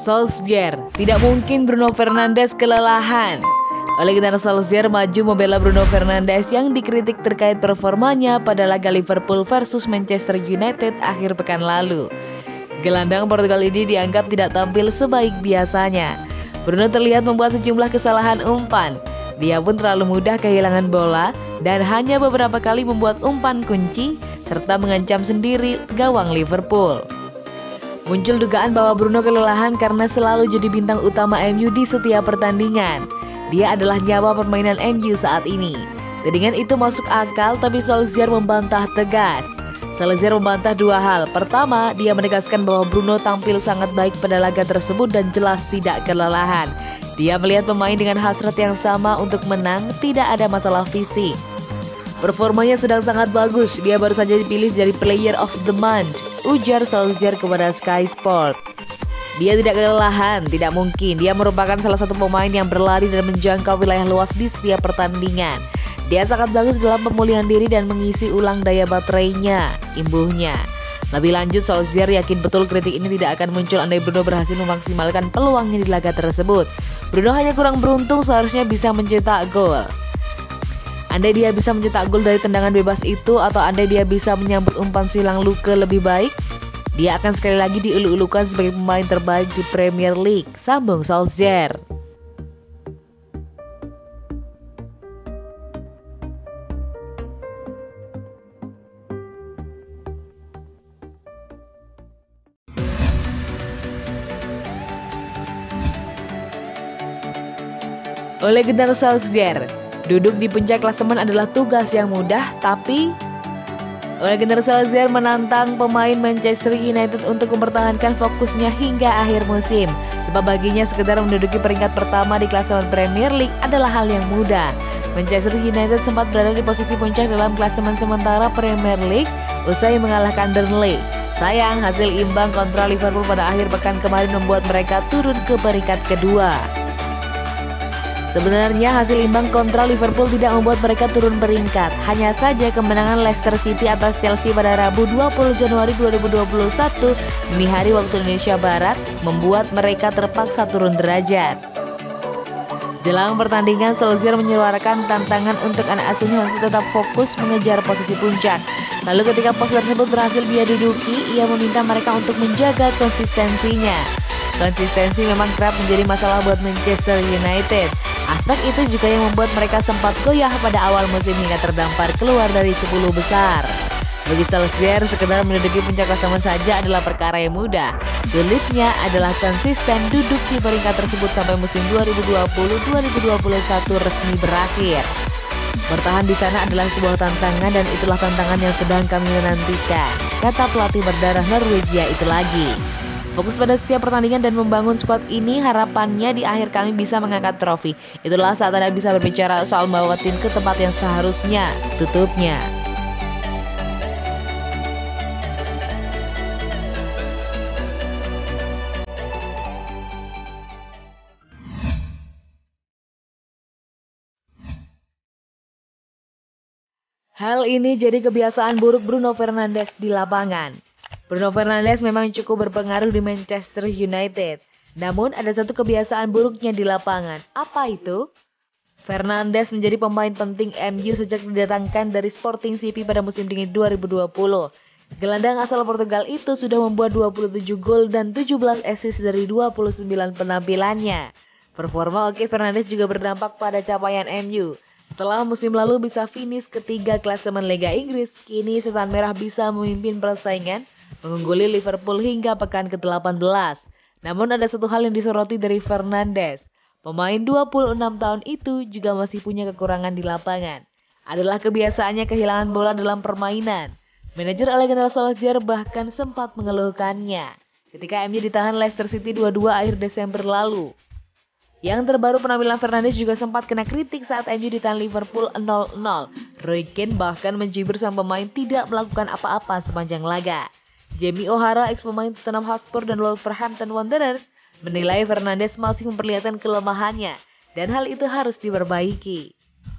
Solskjaer, tidak mungkin Bruno Fernandes kelelahan. Ole Gunnar Solskjaer maju membela Bruno Fernandes yang dikritik terkait performanya pada laga Liverpool versus Manchester United akhir pekan lalu. Gelandang Portugal ini dianggap tidak tampil sebaik biasanya. Bruno terlihat membuat sejumlah kesalahan umpan. Dia pun terlalu mudah kehilangan bola dan hanya beberapa kali membuat umpan kunci serta mengancam sendiri gawang Liverpool. Muncul dugaan bahwa Bruno kelelahan karena selalu jadi bintang utama MU di setiap pertandingan. Dia adalah nyawa permainan MU saat ini. Tudingan itu masuk akal, tapi Solskjaer membantah tegas. Solskjaer membantah dua hal. Pertama, dia menegaskan bahwa Bruno tampil sangat baik pada laga tersebut dan jelas tidak kelelahan. Dia melihat pemain dengan hasrat yang sama untuk menang, tidak ada masalah fisik. Performanya sedang sangat bagus, dia baru saja dipilih jadi Player of the Month, ujar Solskjaer kepada Sky Sport. Dia tidak kelelahan, tidak mungkin. Dia merupakan salah satu pemain yang berlari dan menjangkau wilayah luas di setiap pertandingan. Dia sangat bagus dalam pemulihan diri dan mengisi ulang daya baterainya, imbuhnya. Lebih lanjut, Solskjaer yakin betul kritik ini tidak akan muncul andai Bruno berhasil memaksimalkan peluangnya di laga tersebut. Bruno hanya kurang beruntung, seharusnya bisa mencetak gol. Andai dia bisa mencetak gol dari tendangan bebas itu, atau andai dia bisa menyambut umpan silang Luke lebih baik, dia akan sekali lagi diulu-ulukan sebagai pemain terbaik di Premier League, sambung Solskjaer. Ole Gunnar Solskjaer, duduk di puncak klasemen adalah tugas yang mudah, tapi Ole Gunnar Solskjaer menantang pemain Manchester United untuk mempertahankan fokusnya hingga akhir musim. Sebab baginya sekedar menduduki peringkat pertama di klasemen Premier League adalah hal yang mudah. Manchester United sempat berada di posisi puncak dalam klasemen sementara Premier League usai mengalahkan Burnley. Sayang, hasil imbang kontra Liverpool pada akhir pekan kemarin membuat mereka turun ke peringkat kedua. Sebenarnya hasil imbang kontra Liverpool tidak membuat mereka turun peringkat. Hanya saja kemenangan Leicester City atas Chelsea pada Rabu 20 Januari 2021 dini hari waktu Indonesia Barat membuat mereka terpaksa turun derajat. Jelang pertandingan, Solskjaer menyuarakan tantangan untuk anak asuhnya untuk tetap fokus mengejar posisi puncak. Lalu ketika pos tersebut berhasil dia duduki, ia meminta mereka untuk menjaga konsistensinya. Konsistensi memang kerap menjadi masalah buat Manchester United. Aspek itu juga yang membuat mereka sempat goyah pada awal musim hingga terdampar keluar dari 10 besar. Bagi Solskjaer, sekedar menduduki puncak klasemen saja adalah perkara yang mudah. Sulitnya adalah konsisten duduk di peringkat tersebut sampai musim 2020-2021 resmi berakhir. Bertahan di sana adalah sebuah tantangan dan itulah tantangan yang sedang kami nantikan, kata pelatih berdarah Norwegia itu lagi. Fokus pada setiap pertandingan dan membangun skuad ini, harapannya di akhir kami bisa mengangkat trofi. Itulah saat Anda bisa berbicara soal membawa tim ke tempat yang seharusnya, tutupnya. Hal ini jadi kebiasaan buruk Bruno Fernandes di lapangan. Bruno Fernandes memang cukup berpengaruh di Manchester United. Namun ada satu kebiasaan buruknya di lapangan. Apa itu? Fernandes menjadi pemain penting MU sejak didatangkan dari Sporting CP pada musim dingin 2020. Gelandang asal Portugal itu sudah membuat 27 gol dan 17 assist dari 29 penampilannya. Performa oke Fernandes juga berdampak pada capaian MU. Setelah musim lalu bisa finish ketiga klasemen Liga Inggris, kini Setan Merah bisa memimpin persaingan mengungguli Liverpool hingga pekan ke-18. Namun ada satu hal yang disoroti dari Fernandes. Pemain 26 tahun itu juga masih punya kekurangan di lapangan. Adalah kebiasaannya kehilangan bola dalam permainan. Manajer Ole Gunnar Solskjaer bahkan sempat mengeluhkannya ketika MU ditahan Leicester City 2-2 akhir Desember lalu. Yang terbaru, penampilan Fernandes juga sempat kena kritik saat MU ditahan Liverpool 0-0. Roy Keane bahkan mencibir sang pemain tidak melakukan apa-apa sepanjang laga. Jamie O'Hara, ex-pemain Tottenham Hotspur dan Wolverhampton Wanderers, menilai Fernandes masih memperlihatkan kelemahannya dan hal itu harus diperbaiki.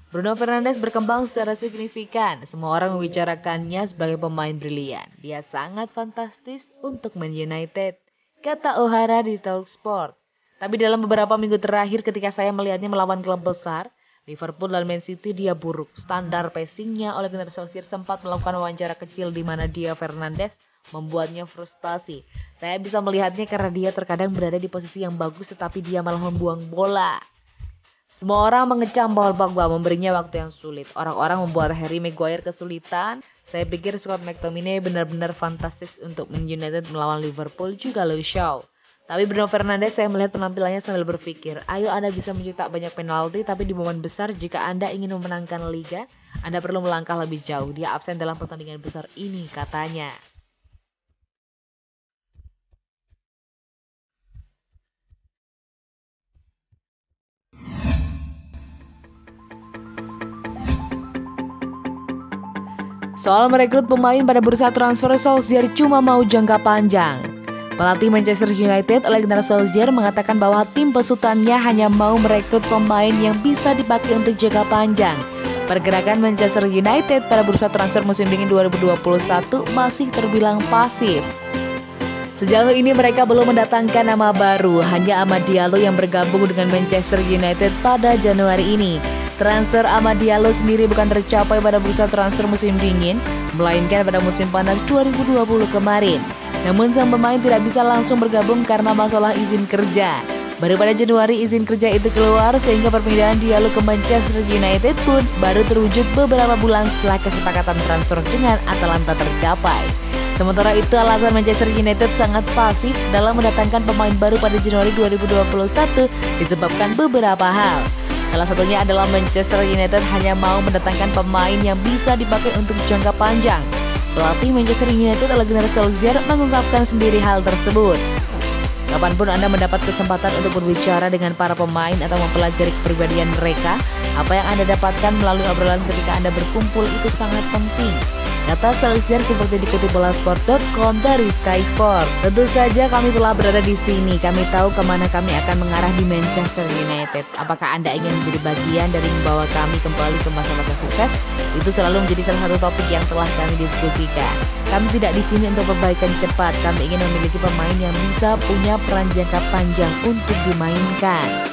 Bruno Fernandes berkembang secara signifikan. Semua orang membicarakannya sebagai pemain brilian. Dia sangat fantastis untuk Man United. kata O'Hara di Talksport. Tapi dalam beberapa minggu terakhir ketika saya melihatnya melawan klub besar, Liverpool dan Man City, dia buruk. Standar passingnya oleh Gunnar Solskjaer sempat melakukan wawancara kecil di mana dia Fernandes membuatnya frustasi. Saya bisa melihatnya karena dia terkadang berada di posisi yang bagus tetapi dia malah membuang bola. Semua orang mengecam Paul Pogba memberinya waktu yang sulit. Orang-orang membuat Harry Maguire kesulitan. Saya pikir Scott McTominay benar-benar fantastis untuk Man United melawan Liverpool, juga Luke Shaw. Tapi Bruno Fernandes, saya melihat penampilannya sambil berpikir, ayo Anda bisa mencetak banyak penalti, tapi di momen besar jika Anda ingin memenangkan Liga, Anda perlu melangkah lebih jauh. Dia absen dalam pertandingan besar ini, katanya. Soal merekrut pemain pada bursa transfer, Solskjaer cuma mau jangka panjang. Pelatih Manchester United Ole Gunnar Solskjaer mengatakan bahwa tim besutannya hanya mau merekrut pemain yang bisa dipakai untuk jangka panjang. Pergerakan Manchester United pada bursa transfer musim dingin 2021 masih terbilang pasif. Sejauh ini mereka belum mendatangkan nama baru, hanya Amad Diallo yang bergabung dengan Manchester United pada Januari ini. Transfer Amad Diallo sendiri bukan tercapai pada bursa transfer musim dingin, melainkan pada musim panas 2020 kemarin. Namun sang pemain tidak bisa langsung bergabung karena masalah izin kerja. Baru pada Januari izin kerja itu keluar sehingga perpindahan Diallo ke Manchester United pun baru terwujud beberapa bulan setelah kesepakatan transfer dengan Atalanta tercapai. Sementara itu alasan Manchester United sangat pasif dalam mendatangkan pemain baru pada Januari 2021 disebabkan beberapa hal. Salah satunya adalah Manchester United hanya mau mendatangkan pemain yang bisa dipakai untuk jangka panjang. Pelatih Manchester United Ole Gunnar Solskjaer mengungkapkan sendiri hal tersebut. Kapanpun Anda mendapat kesempatan untuk berbicara dengan para pemain atau mempelajari kepribadian mereka, apa yang Anda dapatkan melalui obrolan ketika Anda berkumpul itu sangat penting, kata Solskjaer seperti dikutip bolasport.com dari Sky Sport. Tentu saja kami telah berada di sini. Kami tahu kemana kami akan mengarah di Manchester United. Apakah Anda ingin menjadi bagian dari membawa kami kembali ke masa-masa sukses? Itu selalu menjadi salah satu topik yang telah kami diskusikan. Kami tidak di sini untuk perbaikan cepat. Kami ingin memiliki pemain yang bisa punya peran jangka panjang untuk dimainkan.